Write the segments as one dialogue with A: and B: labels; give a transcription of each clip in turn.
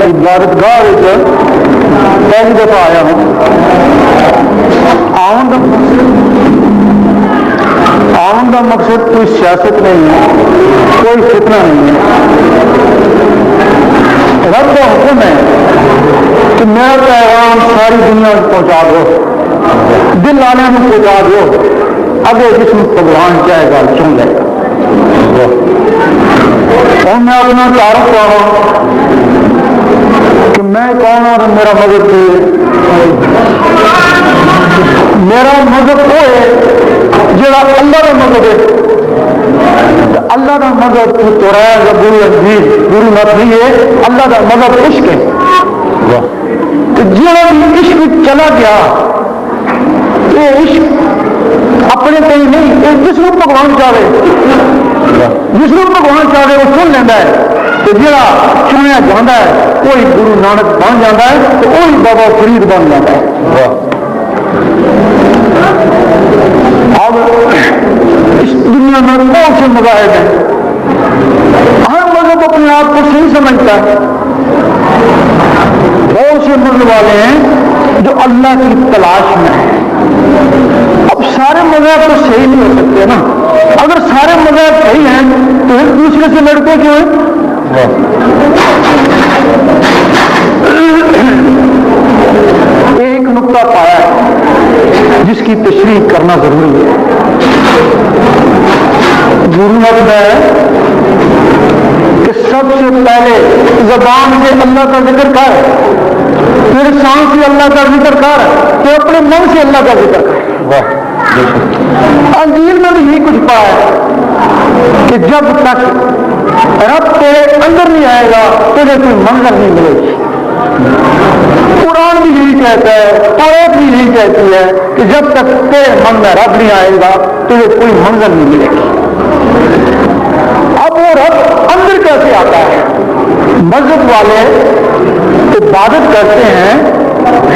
A: عبادتگاہ پہلی دفعہ آیا ہوں. آمد کا مقصد کوئی سیاست نہیں ہے, کوئی فتنہ نہیں ہے. رب کا حکم ہے کہ میرا پیغام ساری دنیا کو پہنچا دو, دل آنے میں پہنچا دو, اگر جس میں پروان جائے گا چن لے گا. اور میں اپنا تعارف کر رہا ہوں کہ میں کون ہوں اور میرا مذہب میرا مذہب وہ ہے جڑا اللہ کا مذہب ہے. اللہ کا مذہب تو رہا گرو انجیل گرو مت نہیں ہے, اللہ کا مذہب عشق ہے. جڑا بھی عشق چلا گیا یہ عشق اپنے کہیں نہیں, جس کو بھگوان چاہے جس کو بھگوان چاہے وہ سن لینا ہے. تو جڑا چنیا جاتا ہے کوئی گرو نانک بن جاتا ہے تو وہی بابا فرید بن جاتا ہے. اب اس دنیا میں بہت سے مذاہب ہیں, ہر مذہب اپنے آپ کو صحیح سمجھتا ہے. بہت سے مذہب والے ہیں جو اللہ کی تلاش میں ہیں. اب سارے مذہب تو صحیح نہیں ہو سکتے نا. اگر سارے مذہب صحیح ہیں تو ایک دوسرے سے لڑتے کیوں ہیں؟ ایک نقطہ پایا ہے جس کی تشریح کرنا ضروری ہے. گرو مت ہے کہ سب سے پہلے زبان سے اللہ کا ذکر کر, پھر سانس سے اللہ کا ذکر کر, پھر اپنے من سے اللہ کا ذکر کر. انجیل میں بھی یہی کچھ پایا ہے کہ جب تک رب تیرے اندر نہیں آئے گا تجھے کوئی منظر نہیں ملے گی. قرآن بھی یہی کہتا ہے, قرآن بھی یہی کہتی ہے کہ جب تک تیرے من میں رب نہیں آئے گا تجھے کوئی منظر نہیں ملے گی. اب وہ رب اندر کیسے آتا ہے؟ مسجد والے عبادت کرتے ہیں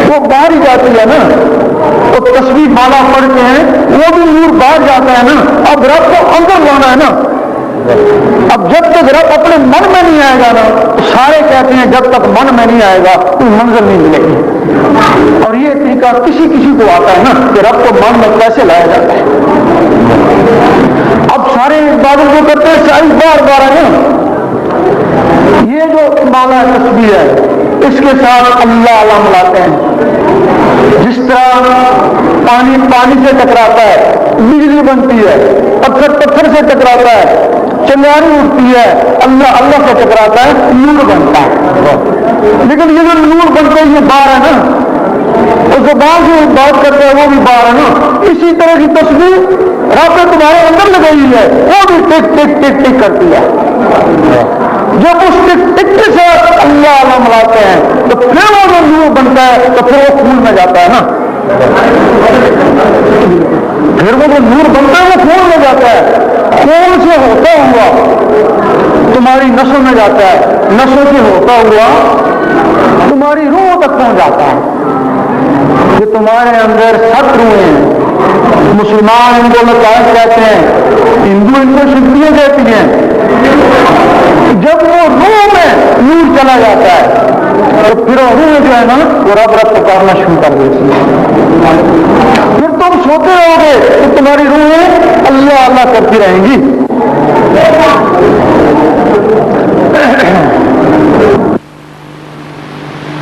A: وہ باہر ہی جاتی ہے نا, وہ تصویر مالا پڑھتے ہیں وہ بھی نور باہر جاتا ہے نا. اب رب کو اندر لانا ہے نا. اب جب تک رب اپنے من میں نہیں آئے گا نا تو سارے کہتے ہیں جب تک من میں نہیں آئے گا کوئی منزل نہیں ملے گی. اور یہ طریقہ کسی کو آتا ہے نا کہ رب کو من میں کیسے لایا جاتا ہے. اب سارے عبادت کو کرتے ہیں ساری بار بار ہے نا. یہ جو مالا تسبیح ہے اس کے ساتھ اللہ علم لاتے ہیں. جس طرح پانی سے ٹکراتا ہے بجلی بنتی ہے, پتھر سے ٹکراتا ہے چنگاری اٹھتی ہے, اللہ سے ٹکراتا ہے نور بنتا ہے. لیکن یہ جو نور بنتا ہے یہ باہر ہے نا, اور زبان سے بات کرتا ہے وہ بھی باہر ہے نا. اسی طرح کی تسبیح رب نے تمہارے اندر لگائی ہے وہ بھی ٹک ٹک ٹک ٹک کرتی ہے. جب اس ٹک ٹک کے ساتھ اللہ علم لاتے ہیں تو پھر وہ جو نور بنتا ہے تو پھر وہ خون میں جاتا ہے نا. پھر وہ جو نور بنتا ہے وہ خون میں جاتا ہے. خون سے ہوتا ہوا تمہاری نسل میں جاتا ہے, نسل سے ہوتا ہوا تمہاری روح تک پہنچ جاتا ہے. کہ تمہارے اندر 7 روحیں ہیں. مسلمان ان کو نقائص کہتے ہیں, ہندو ان کو شکتیاں کہتی ہیں. جب وہ روح میں نور چلا جاتا ہے تو پھر روح جو ہے نا وہ رب پکارنا شروع کر دیتی ہے. پھر تم سوتے رہو گے تو تمہاری روحیں اللہ اللہ کرتی رہیں گی.